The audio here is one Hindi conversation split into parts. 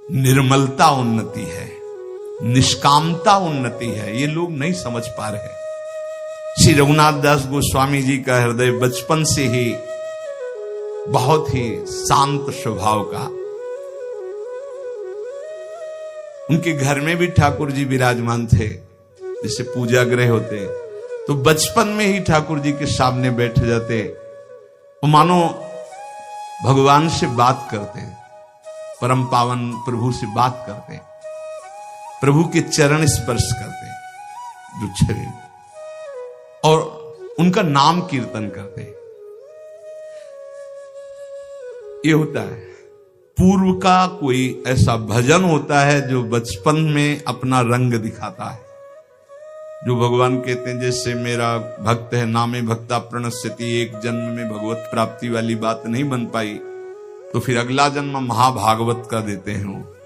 निर्मलता उन्नति है, निष्कामता उन्नति है, ये लोग नहीं समझ पा रहे। श्री रघुनाथ दास गोस्वामी जी का हृदय बचपन से ही बहुत ही शांत स्वभाव का। उनके घर में भी ठाकुर जी विराजमान थे, जैसे पूजा गृह होते तो बचपन में ही ठाकुर जी के सामने बैठ जाते, वो मानो भगवान से बात करते, परम पावन प्रभु से बात करते, प्रभु के चरण स्पर्श करते जो छवि, और उनका नाम कीर्तन करते। ये होता है पूर्व का कोई ऐसा भजन होता है जो बचपन में अपना रंग दिखाता है, जो भगवान कहते हैं जैसे मेरा भक्त है नामे भक्ता प्रणश्यति, एक जन्म में भगवत प्राप्ति वाली बात नहीं बन पाई तो फिर अगला जन्म महाभागवत का देते हैं। वो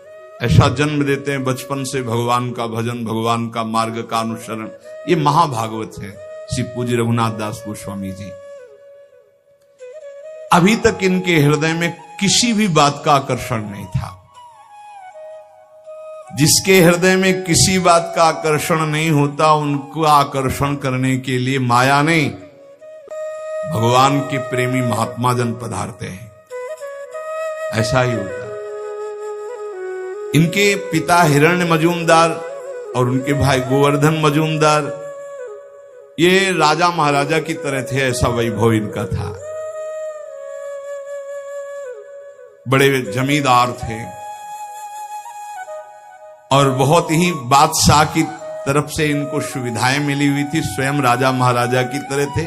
ऐसा जन्म देते हैं बचपन से भगवान का भजन, भगवान का मार्ग का अनुसरण, ये महाभागवत है श्री पूज्य रघुनाथ दास गोस्वामी जी। अभी तक इनके हृदय में किसी भी बात का आकर्षण नहीं था। जिसके हृदय में किसी बात का आकर्षण नहीं होता, उनको आकर्षण करने के लिए माया नहीं, भगवान के प्रेमी महात्मा जन पधारते हैं। ऐसा ही होता है। इनके पिता हिरण्य मजूमदार और उनके भाई गोवर्धन मजूमदार, ये राजा महाराजा की तरह थे, ऐसा वैभव इनका था। बड़े जमींदार थे और बहुत ही बादशाह की तरफ से इनको सुविधाएं मिली हुई थी, स्वयं राजा महाराजा की तरह थे।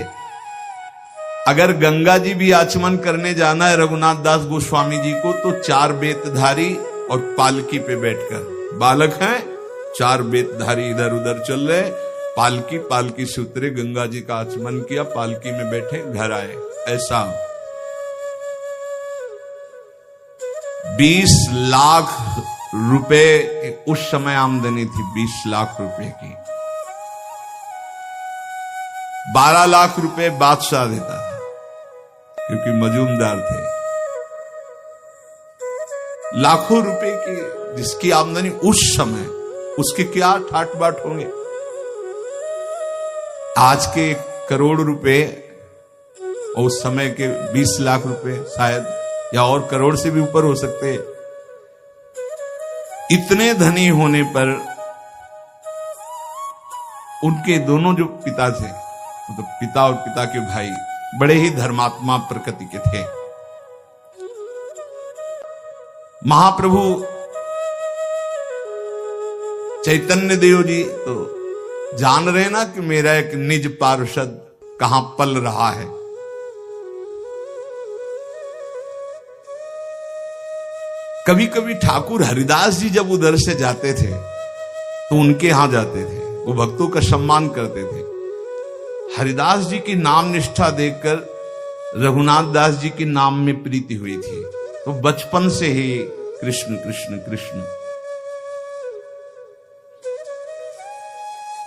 अगर गंगा जी भी आचमन करने जाना है रघुनाथ दास गोस्वामी जी को तो 4 बेतधारी और पालकी पे बैठकर, बालक हैं 4 बेतधारी इधर उधर चल रहे, पालकी से उतरे, गंगा जी का आचमन किया, पालकी में बैठे, घर आए। ऐसा 20 लाख रुपए उस समय आमदनी थी, 20 लाख रुपए की। 12 लाख रुपए बादशाह देता था क्योंकि मजूमदार थे। लाखों रुपए की जिसकी आमदनी उस समय, उसके क्या ठाट बाट होंगे। आज के करोड़ रुपए और उस समय के 20 लाख रुपए शायद, या और करोड़ से भी ऊपर हो सकते हैं। इतने धनी होने पर उनके दोनों जो पिता थे, मतलब पिता और पिता के भाई, बड़े ही धर्मात्मा प्रकृति के थे। महाप्रभु चैतन्य देव जी तो जान रहे ना कि मेरा एक निज पार्षद कहां पल रहा है। कभी कभी ठाकुर हरिदास जी जब उधर से जाते थे तो उनके यहां जाते थे, वो भक्तों का सम्मान करते थे। हरिदास जी की नाम निष्ठा देखकर रघुनाथ दास जी के नाम में प्रीति हुई थी, तो बचपन से ही कृष्ण कृष्ण कृष्ण।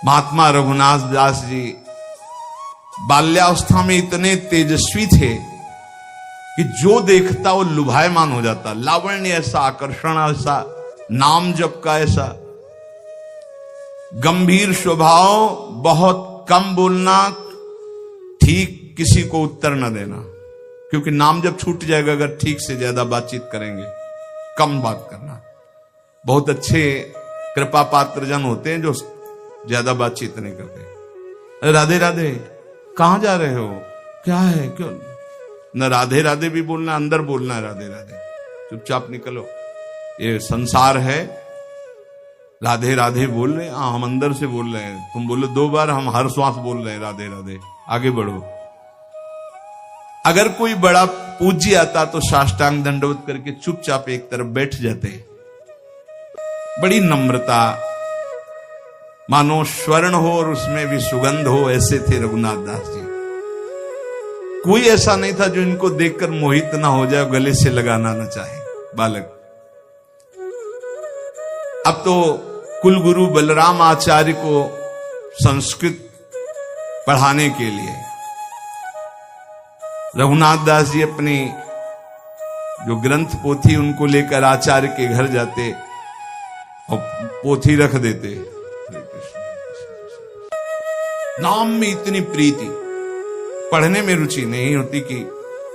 महात्मा रघुनाथ दास जी बाल्यावस्था में इतने तेजस्वी थे कि जो देखता वो लुभायमान हो जाता। लावण्य ऐसा, आकर्षण ऐसा, नाम जप का ऐसा, गंभीर स्वभाव, बहुत कम बोलना, ठीक किसी को उत्तर न देना, क्योंकि नाम जब छूट जाएगा अगर ठीक से ज्यादा बातचीत करेंगे, कम बात करना। बहुत अच्छे कृपा पात्र जन होते हैं जो ज्यादा बातचीत नहीं करते। राधे राधे, कहां जा रहे हो, क्या है, क्यों न राधे राधे भी बोलना, अंदर बोलना है राधे राधे, चुपचाप निकलो, ये संसार है। राधे राधे बोल रहे हैं, हम अंदर से बोल रहे हैं, तुम बोलो 2 बार, हम हर श्वास बोल रहे हैं राधे राधे, आगे बढ़ो। अगर कोई बड़ा पूज्य आता तो साष्टांग दंडवत करके चुपचाप एक तरफ बैठ जाते। बड़ी नम्रता, मानो स्वर्ण हो और उसमें भी सुगंध हो, ऐसे थे रघुनाथ दास जी। कोई ऐसा नहीं था जो इनको देखकर मोहित ना हो जाए, गले से लगाना ना चाहे बालक। अब तो कुलगुरु बलराम आचार्य को संस्कृत पढ़ाने के लिए रघुनाथ दास जी अपनी जो ग्रंथ पोथी उनको लेकर आचार्य के घर जाते और पोथी रख देते। नाम में इतनी प्रीति, पढ़ने में रुचि नहीं होती कि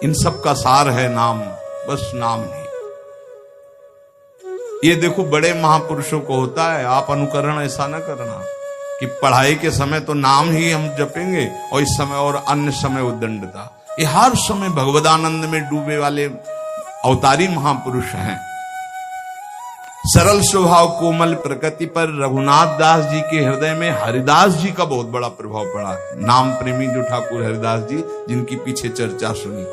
इन सब का सार है नाम, बस नाम नहीं। ये देखो बड़े महापुरुषों को होता है, आप अनुकरण ऐसा ना करना कि पढ़ाई के समय तो नाम ही हम जपेंगे और इस समय और अन्य समय उद्दंडता। ये हर समय भगवदानंद में डूबे वाले अवतारी महापुरुष हैं। सरल स्वभाव कोमल प्रकृति पर रघुनाथ दास जी के हृदय में हरिदास जी का बहुत बड़ा प्रभाव पड़ा। नाम प्रेमी जो ठाकुर हरिदास जी, जिनकी पीछे चर्चा सुनी,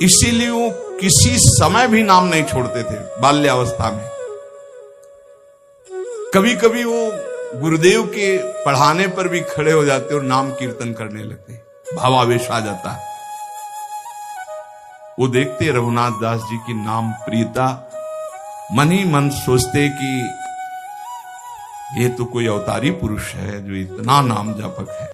इसीलिए वो किसी समय भी नाम नहीं छोड़ते थे। बाल्यावस्था में कभी कभी वो गुरुदेव के पढ़ाने पर भी खड़े हो जाते और नाम कीर्तन करने लगते, भावावेश आ जाता। वो देखते रघुनाथ दास जी की नाम प्रियता, मन ही मन सोचते कि ये तो कोई अवतारी पुरुष है जो इतना नाम जापक है।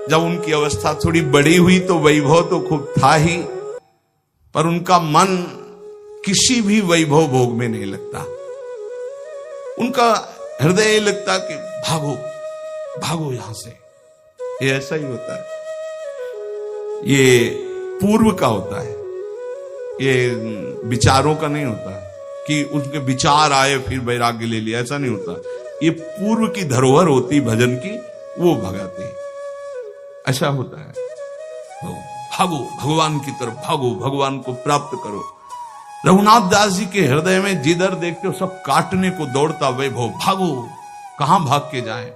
जब उनकी अवस्था थोड़ी बड़ी हुई तो वैभव तो खूब था ही, पर उनका मन किसी भी वैभव भोग में नहीं लगता। उनका हृदय लगता कि भागो भागो यहां से। ये ऐसा ही होता है, ये पूर्व का होता है, ये विचारों का नहीं होता कि उसके विचार आए फिर वैराग्य ले लिया, ऐसा नहीं होता। ये पूर्व की धरोहर होती भजन की, वो भगाते, ऐसा होता है। तो भागो भगवान की तरफ, भागो भगवान को प्राप्त करो। रघुनाथ दास जी के हृदय में जिधर देखते हो सब काटने को दौड़ता वैभव। भागो, कहां भाग के जाएं,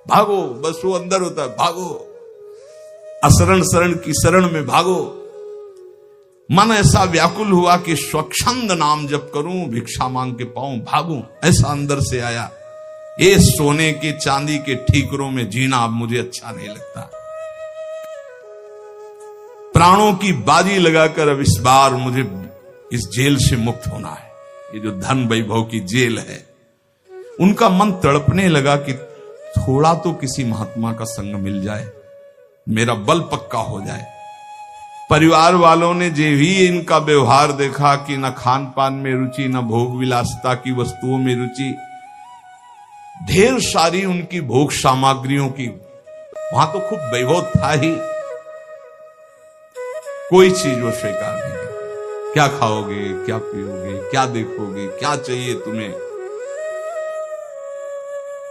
भागो, बस वो अंदर होता है, भागो असरण शरण की शरण में भागो। मन ऐसा व्याकुल हुआ कि स्वच्छंद नाम जप करूं, भिक्षा मांग के पाऊं, भागूं, ऐसा अंदर से आया। ये सोने के चांदी के ठीकरों में जीना अब मुझे अच्छा नहीं लगता। प्राणों की बाजी लगाकर अब इस बार मुझे इस जेल से मुक्त होना है। ये जो धन वैभव की जेल है, उनका मन तड़पने लगा कि थोड़ा तो किसी महात्मा का संग मिल जाए, मेरा बल पक्का हो जाए। परिवार वालों ने जो भी इनका व्यवहार देखा कि न खान पान में रुचि, न भोग विलासिता की वस्तुओं में रुचि, ढेर सारी उनकी भोग सामग्रियों की, वहां तो खूब वैभव था ही, कोई चीज वो स्वीकार नहीं करते। क्या खाओगे, क्या पियोगे, क्या देखोगे, क्या चाहिए तुम्हें।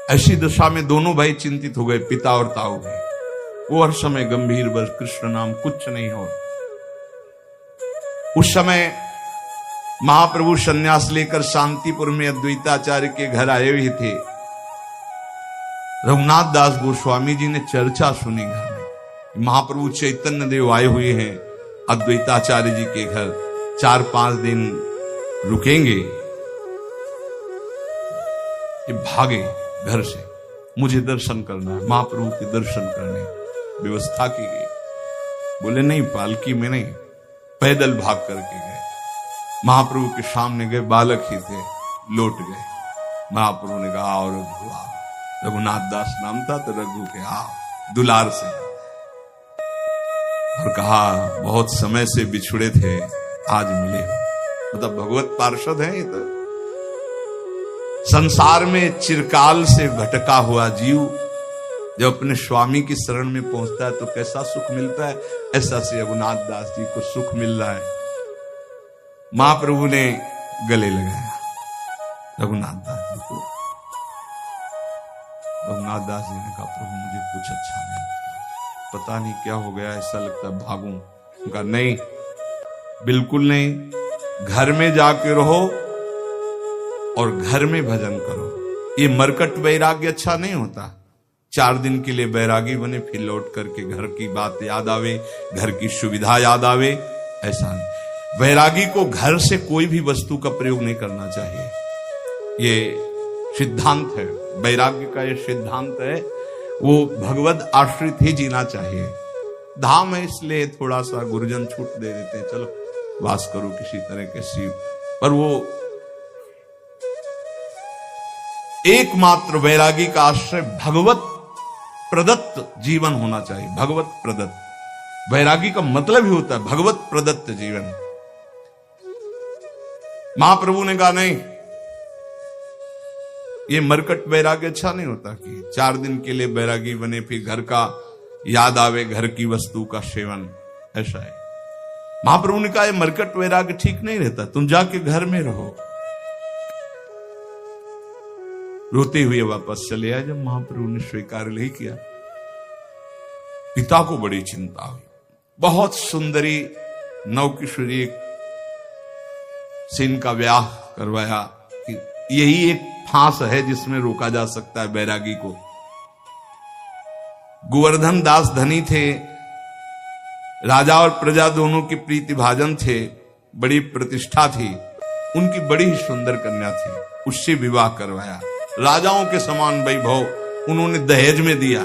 ऐसी दशा में दोनों भाई चिंतित हो गए, पिता और ताऊ गए। वो हर समय गंभीर, बस कृष्ण नाम, कुछ नहीं हो। उस समय महाप्रभु सन्यास लेकर शांतिपुर में अद्वैताचार्य के घर आए हुए थे। रघुनाथ दास गोस्वामी जी ने चर्चा सुनी घर में, महाप्रभु चैतन्य देव आए हुए हैं अद्वैताचार्य जी के घर, 4-5 दिन रुकेंगे। ये भागे घर से, मुझे दर्शन करना है, महाप्रभु के दर्शन करने व्यवस्था की गई। बोले नहीं, पालकी में नहीं, पैदल भाग करके गए। महाप्रभु के सामने गए, बालक ही थे, लौट गए। महाप्रभु ने कहा और रघु आओ। रघुनाथ दास नाम था तो रघु के आओ, दुलार से, और कहा बहुत समय से बिछुड़े थे, आज मिले। मतलब भगवत पार्षद है ये तो। संसार में चिरकाल से भटका हुआ जीव जब अपने स्वामी की शरण में पहुंचता है तो कैसा सुख मिलता है, ऐसा से रघुनाथ दास जी को सुख मिल रहा है। महाप्रभु ने गले लगाया रघुनाथ दास जी को। रघुनाथ दास जी ने कहा, प्रभु मुझे कुछ अच्छा नहीं लगता, पता नहीं क्या हो गया, ऐसा लगता है भागूं। उनका नहीं, बिल्कुल नहीं, घर में जाके रहो और घर में भजन करो। ये मरकट वैराग्य अच्छा नहीं होता। 4 दिन के लिए वैरागी बने, फिर लौट करके घर की बात याद आवे, घर की सुविधा याद आवे, ऐसा नहीं। वैरागी को घर से कोई भी वस्तु का प्रयोग नहीं करना चाहिए। ये सिद्धांत है, वैराग्य का ये सिद्धांत है। वो भगवत आश्रित ही जीना चाहिए। धाम है इसलिए थोड़ा सा गुरुजन छूट दे देते हैं, चलो वास करो किसी तरह के शिव, पर वो एकमात्र वैरागी का आश्रय भगवत प्रदत्त जीवन होना चाहिए। भगवत प्रदत्त वैरागी का मतलब ही होता है भगवत प्रदत्त जीवन। महाप्रभु ने कहा नहीं, ये मरकट वैराग्य अच्छा नहीं होता कि 4 दिन के लिए वैरागी बने फिर घर का याद आवे, घर की वस्तु का सेवन, ऐसा है। महाप्रभु ने कहा ये मरकट वैराग्य ठीक नहीं रहता, तुम जाके घर में रहो। रोते हुए वापस चले आए। जब महाप्रभु ने स्वीकार नहीं किया, पिता को बड़ी चिंता हुई। बहुत सुंदरी नवकिशोरी से इनका ब्याह करवाया कि यही एक फांस है जिसमें रोका जा सकता है बैरागी को। गोवर्धन दास धनी थे, राजा और प्रजा दोनों की प्रीति भाजन थे, बड़ी प्रतिष्ठा थी, उनकी बड़ी ही सुंदर कन्या थी, उससे विवाह करवाया। राजाओं के समान वैभव उन्होंने दहेज में दिया।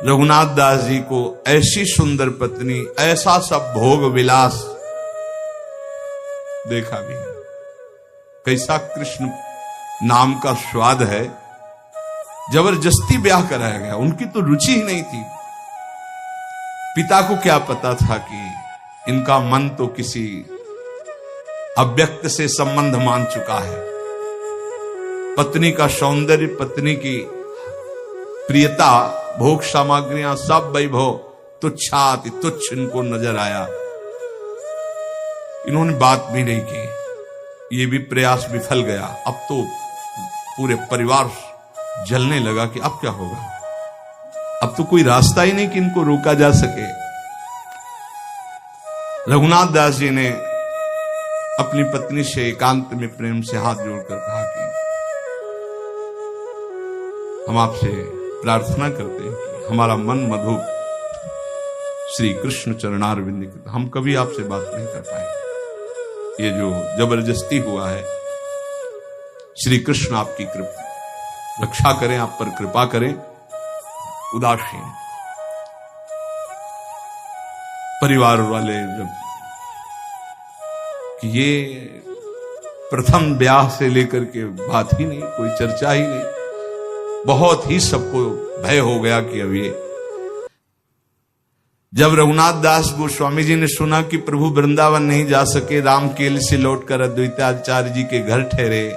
रघुनाथ दास जी को ऐसी सुंदर पत्नी, ऐसा सब भोग विलास देखा भी नहीं। कैसा कृष्ण नाम का स्वाद है, जबरदस्ती ब्याह कराया गया। उनकी तो रुचि ही नहीं थी। पिता को क्या पता था कि इनका मन तो किसी अव्यक्त से संबंध मान चुका है। पत्नी का सौंदर्य, पत्नी की प्रियता, भोग सामग्रियां, सब वैभव तुच्छाति तुच्छ इनको नजर आया। इन्होंने बात भी नहीं की, ये भी प्रयास विफल गया। अब तो पूरे परिवार जलने लगा कि अब क्या होगा, अब तो कोई रास्ता ही नहीं कि इनको रोका जा सके। रघुनाथ दास जी ने अपनी पत्नी से एकांत में प्रेम से हाथ जोड़कर कहा कि हम आपसे प्रार्थना करते हैं कि हमारा मन मधु श्री कृष्ण चरणारविंद के, हम कभी आपसे बात नहीं कर पाए। ये जो जबरदस्ती हुआ है, श्री कृष्ण आपकी कृपा रक्षा करें, आप पर कृपा करें। उदासीन परिवार वाले जब कि ये प्रथम ब्याह से लेकर के बात ही नहीं, कोई चर्चा ही नहीं, बहुत ही सबको भय हो गया कि अब ये। जब रघुनाथ दास गोस्वामी जी ने सुना कि प्रभु वृंदावन नहीं जा सके, रामकेल से लौटकर अद्वैताचार्य जी के घर ठहरे,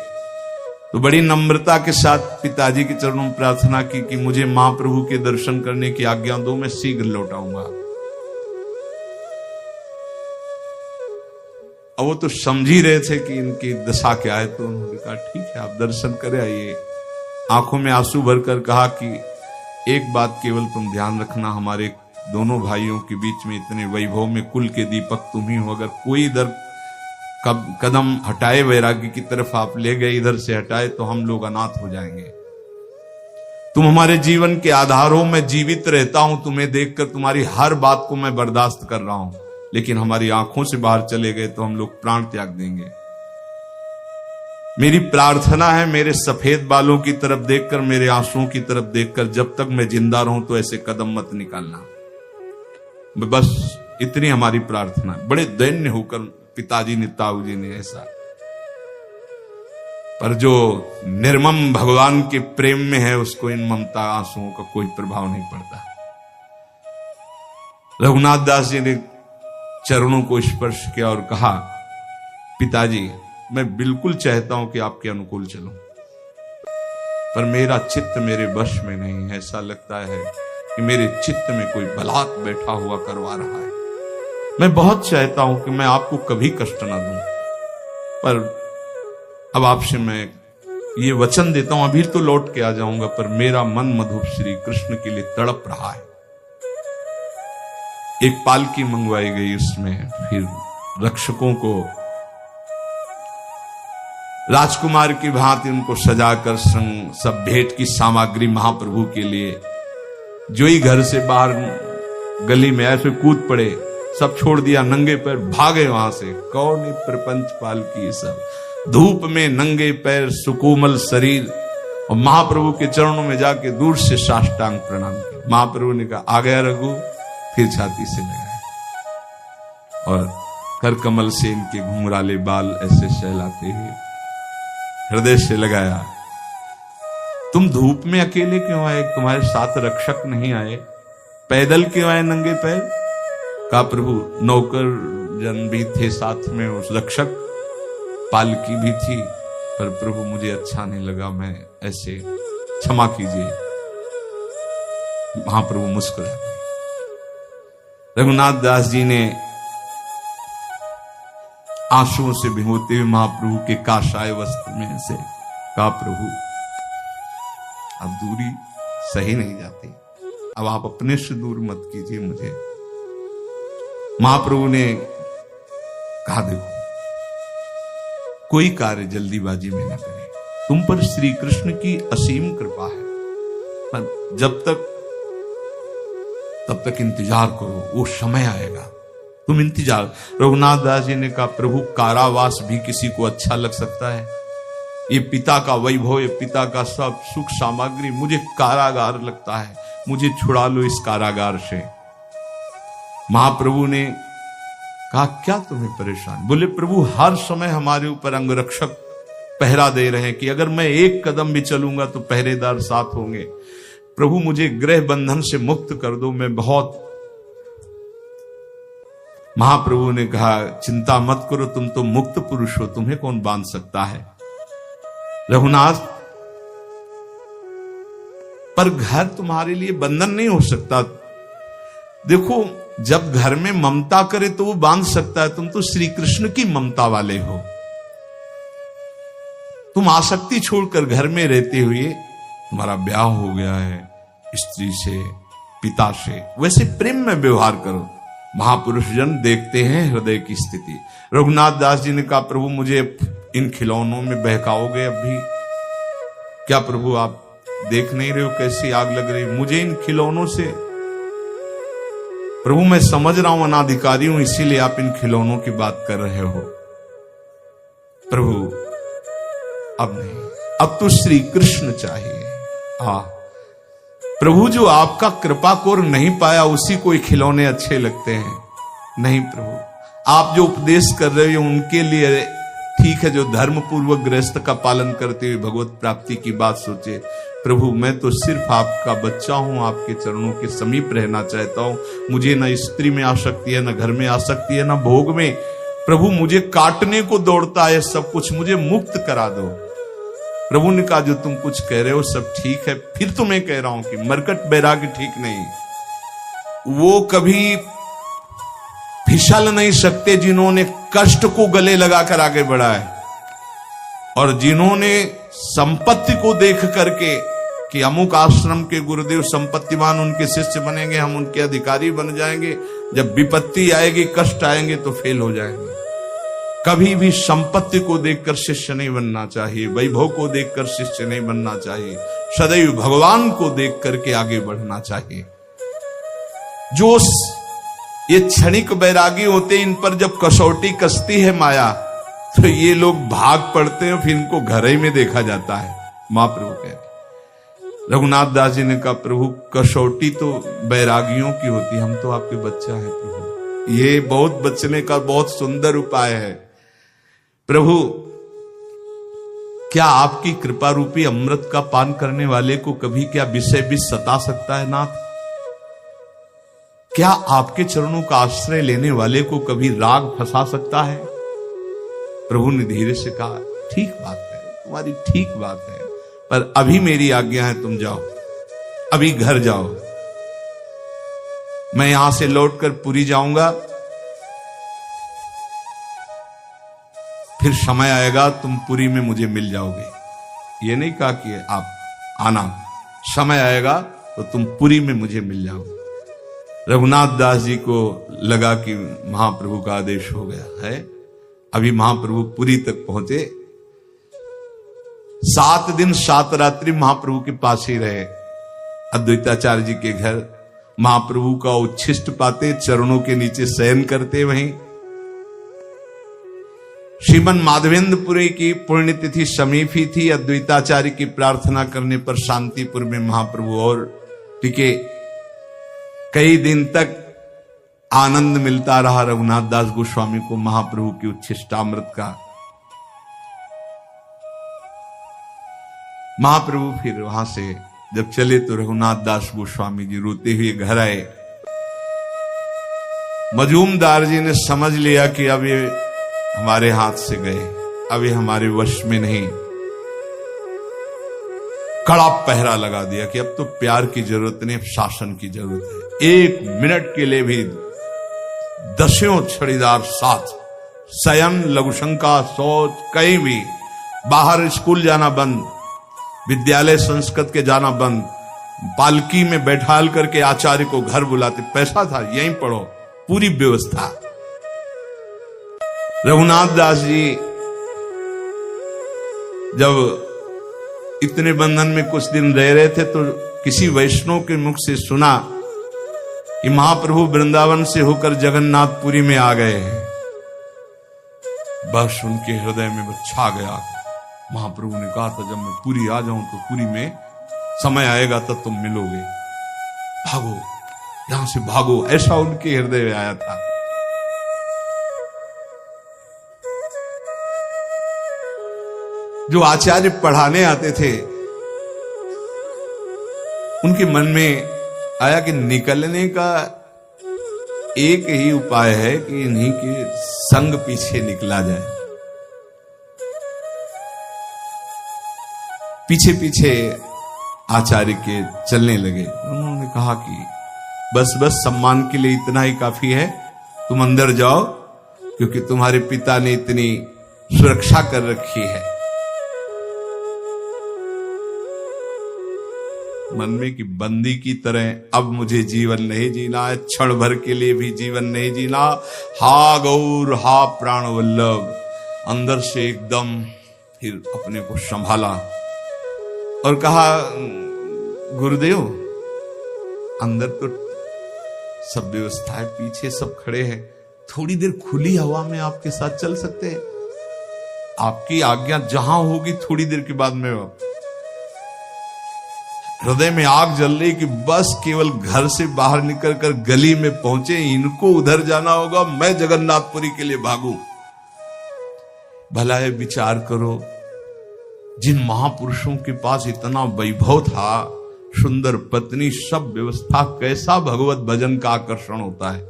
तो बड़ी नम्रता के साथ पिताजी के चरणों में प्रार्थना की कि मुझे महाप्रभु के दर्शन करने की आज्ञा दो, मैं शीघ्र लौट आऊंगा। अब वो तो समझ ही रहे थे कि इनकी दशा क्या है, तो उन्होंने कहा ठीक है आप दर्शन करे आइए। आंखों में आंसू भरकर कहा कि एक बात केवल तुम ध्यान रखना, हमारे दोनों भाइयों के बीच में इतने वैभव में कुल के दीपक तुम ही हो, अगर कोई इधर कदम हटाए वैराग्य की तरफ आप ले गए, इधर से हटाए तो हम लोग अनाथ हो जाएंगे। तुम हमारे जीवन के आधार हो, मैं जीवित रहता हूं तुम्हें देखकर, तुम्हारी हर बात को मैं बर्दाश्त कर रहा हूं, लेकिन हमारी आंखों से बाहर चले गए तो हम लोग प्राण त्याग देंगे। मेरी प्रार्थना है, मेरे सफेद बालों की तरफ देखकर, मेरे आंसुओं की तरफ देखकर, जब तक मैं जिंदा रहूं तो ऐसे कदम मत निकालना। बस इतनी हमारी प्रार्थना। बड़े दैन्य होकर पिताजी ने, ताऊ जी ने ऐसा, पर जो निर्मम भगवान के प्रेम में है उसको इन ममता आंसुओं का कोई प्रभाव नहीं पड़ता। रघुनाथ दास जी ने चरणों को स्पर्श किया और कहा, पिताजी मैं बिल्कुल चाहता हूं कि आपके अनुकूल चलूं, पर मेरा चित्त मेरे वश में नहीं है। ऐसा लगता है कि मेरे चित्त में कोई बलात् बैठा हुआ करवा रहा है। मैं बहुत चाहता हूं कि मैं आपको कभी कष्ट ना दूं, पर अब आपसे मैं ये वचन देता हूं, अभी तो लौट के आ जाऊंगा, पर मेरा मन मधुर श्री कृष्ण के लिए तड़प रहा है। एक पालकी मंगवाई गई, उसमें फिर रक्षकों को राजकुमार की भांति उनको सजाकर सब भेंट की सामग्री महाप्रभु के लिए, जो ही घर से बाहर गली में ऐसे कूद पड़े, सब छोड़ दिया, नंगे पैर भागे वहां से। कौन है प्रपंच पालकी, सब धूप में नंगे पैर, सुकोमल शरीर, और महाप्रभु के चरणों में जाके दूर से साष्टांग प्रणाम किया। महाप्रभु ने कहा आ गया रघु, फिर छाती से लगाया और कर कमल से इनके घुंघराले बाल ऐसे सहलाते हुए हृदय से लगाया तुम धूप में अकेले क्यों आए, तुम्हारे साथ रक्षक नहीं आए, पैदल क्यों आए नंगे पैर? कहा प्रभु नौकर जन भी थे साथ में, उस रक्षक पालकी भी थी, पर प्रभु मुझे अच्छा नहीं लगा, मैं ऐसे, क्षमा कीजिए। महाप्रभु मुस्कुरा गए। रघुनाथ दास जी ने आंसुओं से भिगोते हुए महाप्रभु के काशाय वस्त्र में से कहा प्रभु अब दूरी सही नहीं जाती, अब आप अपने से दूर मत कीजिए मुझे। महाप्रभु ने कहा देखो कोई कार्य जल्दीबाजी में न करें, तुम पर श्री कृष्ण की असीम कृपा है, पर जब तक तब तक इंतजार करो, वो समय आएगा, तुम इंतजार। रघुनाथ दास जी ने कहा प्रभु कारावास भी किसी को अच्छा लग सकता है, ये पिता का वैभव, ये पिता का सब सुख सामग्री, मुझे कारागार लगता है, मुझे छुड़ा लो इस कारागार से। महाप्रभु ने कहा क्या तुम्हें परेशान? बोले प्रभु हर समय हमारे ऊपर अंगरक्षक पहरा दे रहे हैं कि अगर मैं एक कदम भी चलूंगा तो पहरेदार साथ होंगे। प्रभु मुझे गृह बंधन से मुक्त कर दो, मैं बहुत। महाप्रभु ने कहा चिंता मत करो, तुम तो मुक्त पुरुष हो, तुम्हें कौन बांध सकता है। रघुनाथ पर घर तुम्हारे लिए बंधन नहीं हो सकता। देखो जब घर में ममता करे तो वो बांध सकता है, तुम तो श्री कृष्ण की ममता वाले हो। तुम आसक्ति छोड़कर घर में रहते हुए तुम्हारा ब्याह हो गया है स्त्री से, पिता से, वैसे प्रेम में व्यवहार करो। महापुरुष जन देखते हैं हृदय की स्थिति। रघुनाथ दास जी ने कहा प्रभु मुझे इन खिलौनों में बहकाओगे अब भी? क्या प्रभु आप देख नहीं रहे हो कैसी आग लग रही मुझे इन खिलौनों से? प्रभु मैं समझ रहा हूं अनाधिकारी हूं, इसीलिए आप इन खिलौनों की बात कर रहे हो। प्रभु अब नहीं, अब तो श्री कृष्ण चाहिए। प्रभु जो आपका कृपा कोर नहीं पाया उसी को खिलौने अच्छे लगते हैं। नहीं प्रभु आप जो उपदेश कर रहे हो उनके लिए ठीक है, जो धर्म पूर्वक गृहस्थ का पालन करते हुए भगवत प्राप्ति की बात सोचे। प्रभु मैं तो सिर्फ आपका बच्चा हूं, आपके चरणों के समीप रहना चाहता हूं। मुझे ना स्त्री में आसक्ति है, ना घर में आसक्ति है, ना भोग में। प्रभु मुझे काटने को दौड़ता है सब कुछ, मुझे मुक्त करा दो। प्रभु ने कहा जो तुम कुछ कह रहे हो सब ठीक है, फिर तो मैं कह रहा हूं कि मरकट बैराग्य ठीक नहीं। वो कभी फिसल नहीं सकते जिन्होंने कष्ट को गले लगाकर आगे बढ़ा है, और जिन्होंने संपत्ति को देख करके कि अमुक आश्रम के गुरुदेव संपत्तिवान, उनके शिष्य बनेंगे, हम उनके अधिकारी बन जाएंगे, जब विपत्ति आएगी कष्ट आएंगे तो फेल हो जाएंगे। कभी भी संपत्ति को देखकर शिष्य नहीं बनना चाहिए, वैभव को देखकर शिष्य नहीं बनना चाहिए, सदैव भगवान को देख करके आगे बढ़ना चाहिए। जो ये क्षणिक बैरागी होते, इन पर जब कसौटी कसती है माया तो ये लोग भाग पड़ते हैं, फिर इनको घर ही में देखा जाता है। महाप्रभु कहते, रघुनाथ दास जी ने कहा प्रभु कसौटी तो बैरागियों की होती, हम तो आपके बच्चा है प्रभु। ये बहुत बचने का बहुत सुंदर उपाय है। प्रभु क्या आपकी कृपा रूपी अमृत का पान करने वाले को कभी क्या विषय भी सता सकता है नाथ? क्या आपके चरणों का आश्रय लेने वाले को कभी राग फंसा सकता है? प्रभु ने धीरे से कहा ठीक बात है, तुम्हारी ठीक बात है, पर अभी मेरी आज्ञा है तुम जाओ, अभी घर जाओ। मैं यहां से लौटकर पुरी जाऊंगा, फिर समय आएगा तुम पुरी में मुझे मिल जाओगे। ये नहीं कहा कि आप आना, समय आएगा तो तुम पुरी में मुझे मिल जाओगे। रघुनाथ दास जी को लगा कि महाप्रभु का आदेश हो गया है। अभी महाप्रभु पुरी तक पहुंचे, 7 दिन 7 रात्रि महाप्रभु के पास ही रहे। अद्वैताचार्य जी के घर महाप्रभु का उच्छिष्ट पाते, चरणों के नीचे शयन करते। वहीं श्रीमन माधवेंद्रपुरी की पुण्यतिथि समीप ही थी। अद्वैताचार्य की प्रार्थना करने पर शांतिपुर में महाप्रभु और टिके। कई दिन तक आनंद मिलता रहा रघुनाथ दास गोस्वामी को महाप्रभु की उच्छिष्टामृत का। महाप्रभु फिर वहां से जब चले तो रघुनाथ दास गोस्वामी जी रोते हुए घर आए। मजूमदार जी ने समझ लिया कि अब ये हमारे हाथ से गए, अब ये हमारे वश में नहीं। कड़ा पहरा लगा दिया कि अब तो प्यार की जरूरत नहीं, अब शासन की जरूरत है। 1 मिनट के लिए भी दसियों छड़ीदार साथ, शयन, लघुशंका, शौच, कहीं भी बाहर, स्कूल जाना बंद, विद्यालय संस्कृत के जाना बंद, पालकी में बैठाल करके आचार्य को घर बुलाते, पैसा था यहीं पढ़ो, पूरी व्यवस्था। रघुनाथ दास जी जब इतने बंधन में कुछ दिन रह रहे थे तो किसी वैष्णव के मुख से सुना कि महाप्रभु वृंदावन से होकर जगन्नाथपुरी में आ गए हैं। बस उनके हृदय में छा गया। महाप्रभु ने कहा था, जब मैं पुरी आ जाऊं तो पुरी में समय आएगा तब तुम मिलोगे, भागो यहां से भागो, ऐसा उनके हृदय में आया था। जो आचार्य पढ़ाने आते थे उनके मन में आया कि निकलने का एक ही उपाय है कि इन्हीं के संग पीछे निकला जाए। पीछे पीछे आचार्य के चलने लगे। उन्होंने कहा कि बस बस सम्मान के लिए इतना ही काफी है, तुम अंदर जाओ, क्योंकि तुम्हारे पिता ने इतनी सुरक्षा कर रखी है। मन में कि बंदी की तरह अब मुझे जीवन नहीं जीना है, क्षण भर के लिए भी जीवन नहीं जीना। हा गौर, हा प्राण वल्लभ। अंदर से एकदम फिर अपने को संभाला और कहा, गुरुदेव अंदर तो सब व्यवस्था है, पीछे सब खड़े हैं, थोड़ी देर खुली हवा में आपके साथ चल सकते हैं? आपकी आज्ञा जहां होगी थोड़ी देर के बाद में। हृदय में आग जल रही कि बस केवल घर से बाहर निकलकर गली में पहुंचे, इनको उधर जाना होगा, मैं जगन्नाथपुरी के लिए भागूं। भला है विचार करो, जिन महापुरुषों के पास इतना वैभव था, सुंदर पत्नी, सब व्यवस्था, कैसा भगवत भजन का आकर्षण होता है।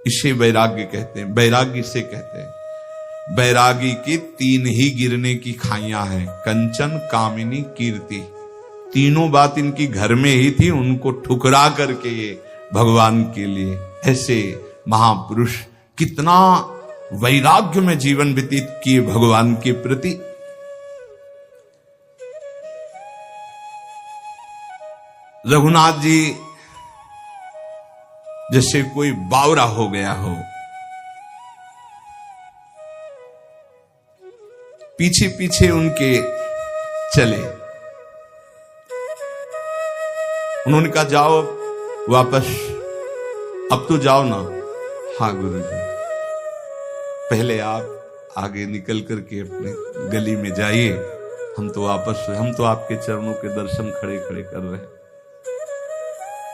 इसे वैराग्य कहते हैं, वैराग्य से कहते हैं। वैरागी की 3 ही गिरने की खाइयां हैं, कंचन, कामिनी, कीर्ति। तीनों बात इनकी घर में ही थी, उनको ठुकरा करके ये भगवान के लिए। ऐसे महापुरुष कितना वैराग्य में जीवन व्यतीत किए भगवान के प्रति। रघुनाथ जी जैसे कोई बावरा हो गया हो, पीछे पीछे उनके चले। उन्होंने कहा, जाओ वापस, अब तो जाओ ना। हाँ गुरुजी, पहले आप आगे निकल करके अपने गली में जाइए, हम तो वापस, हम तो आपके चरणों के दर्शन खड़े खड़े कर रहे हैं।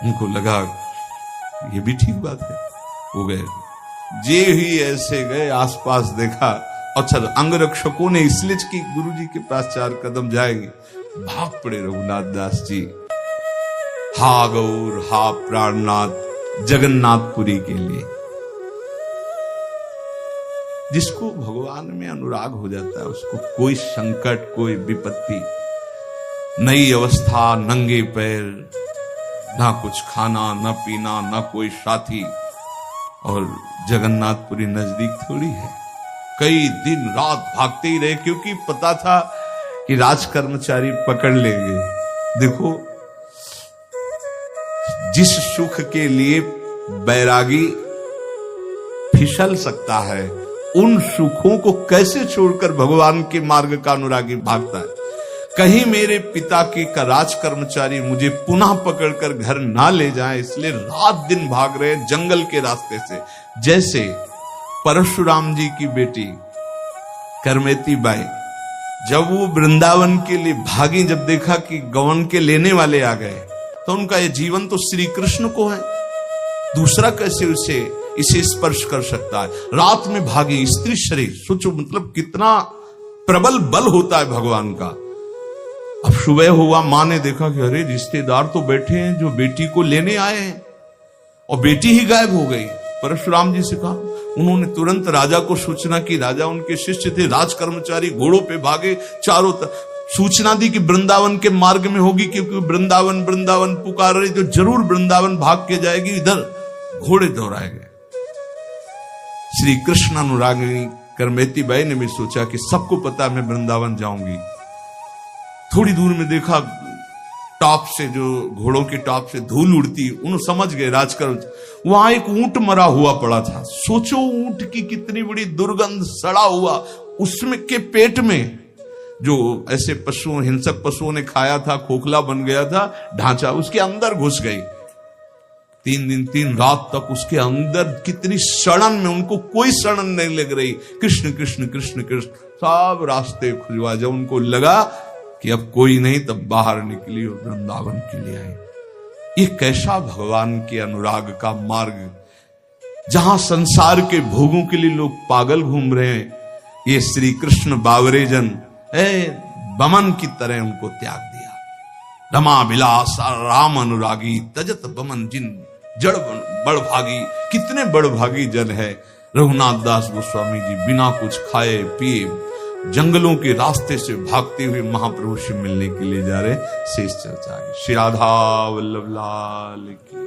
उनको लगा ये भी ठीक बात है, हो गए। जे ही ऐसे गए, आसपास देखा, अच्छा अंगरक्षकों ने इसलिए कि गुरुजी के पास 4 कदम जाएंगे, भाग पड़े रघुनाथ दास जी। हा गौर, हा प्राणनाथ, जगन्नाथपुरी के लिए। जिसको भगवान में अनुराग हो जाता है, उसको कोई संकट, कोई विपत्ति, नई अवस्था, नंगे पैर, ना कुछ खाना, ना पीना, ना कोई साथी, और जगन्नाथपुरी नजदीक थोड़ी है। कई दिन रात भागते ही रहे, क्योंकि पता था कि राज कर्मचारी पकड़ लेंगे। देखो, जिस सुख के लिए बैरागी फिसल सकता है, उन सुखों को कैसे छोड़कर भगवान के मार्ग का अनुरागी भागता है। कहीं मेरे पिता के का राज कर्मचारी मुझे पुनः पकड़कर घर ना ले जाए, इसलिए रात दिन भाग रहे जंगल के रास्ते से। जैसे परशुराम जी की बेटी करमेती बाई, जब वो वृंदावन के लिए भागी, जब देखा कि गवन के लेने वाले आ गए, तो उनका ये जीवन तो श्री कृष्ण को है, दूसरा कैसे इसे स्पर्श कर सकता है। रात में भागी, स्त्री शरीर, सोचो मतलब कितना प्रबल बल होता है भगवान का। अब सुबह हुआ, मां ने देखा कि अरे रिश्तेदार तो बैठे हैं जो बेटी को लेने आए हैं, और बेटी ही गायब हो गई। परशुराम जी से कहा, उन्होंने तुरंत राजा को सूचना की। राजा उनके शिष्य थे, राज कर्मचारी घोड़ों पे भागे, चारों तरफ सूचना दी कि वृंदावन के मार्ग में होगी, क्योंकि वृंदावन वृंदावन पुकार रही तो जरूर वृंदावन भाग के जाएगी। इधर घोड़े दौड़ाए गए। श्री कृष्ण अनुरागिनी करमेती बाई ने भी सोचा कि सबको पता मैं वृंदावन जाऊंगी। थोड़ी दूर में देखा टॉप से, जो घोड़ों के टॉप से धूल उड़ती, उन्होंने समझ गए राजकर। वहां एक ऊंट मरा हुआ पड़ा था। सोचो ऊंट की कितनी बड़ी दुर्गंध, सड़ा हुआ, उसमें के पेट में जो ऐसे पशुओं, हिंसक पशुओं ने खाया था, खोखला बन गया था ढांचा, उसके अंदर घुस गई। 3 दिन 3 रात तक उसके अंदर कितनी सड़न में, उनको कोई सड़न नहीं लग रही। कृष्ण कृष्ण कृष्ण कृष्ण सब रास्ते खुलवा। जब उनको लगा कि अब कोई नहीं, तब बाहर निकली और वृंदावन के लिए आई। ये कैसा भगवान के अनुराग का मार्ग, जहां संसार के भोगों के लिए लोग पागल घूम रहे हैं, ये श्री कृष्ण बावरे जन बमन की तरह उनको त्याग दिया। रमा विलास राम अनुरागी तजत बमन जिन जड़ बड़ भागी। कितने बड़ भागी जन है। रघुनाथ दास गोस्वामी जी बिना कुछ खाए पिए जंगलों के रास्ते से भागते हुए महाप्रभु से मिलने के लिए जा रहे। शेष चर्चा श्री राधा वल्लभ लाल की।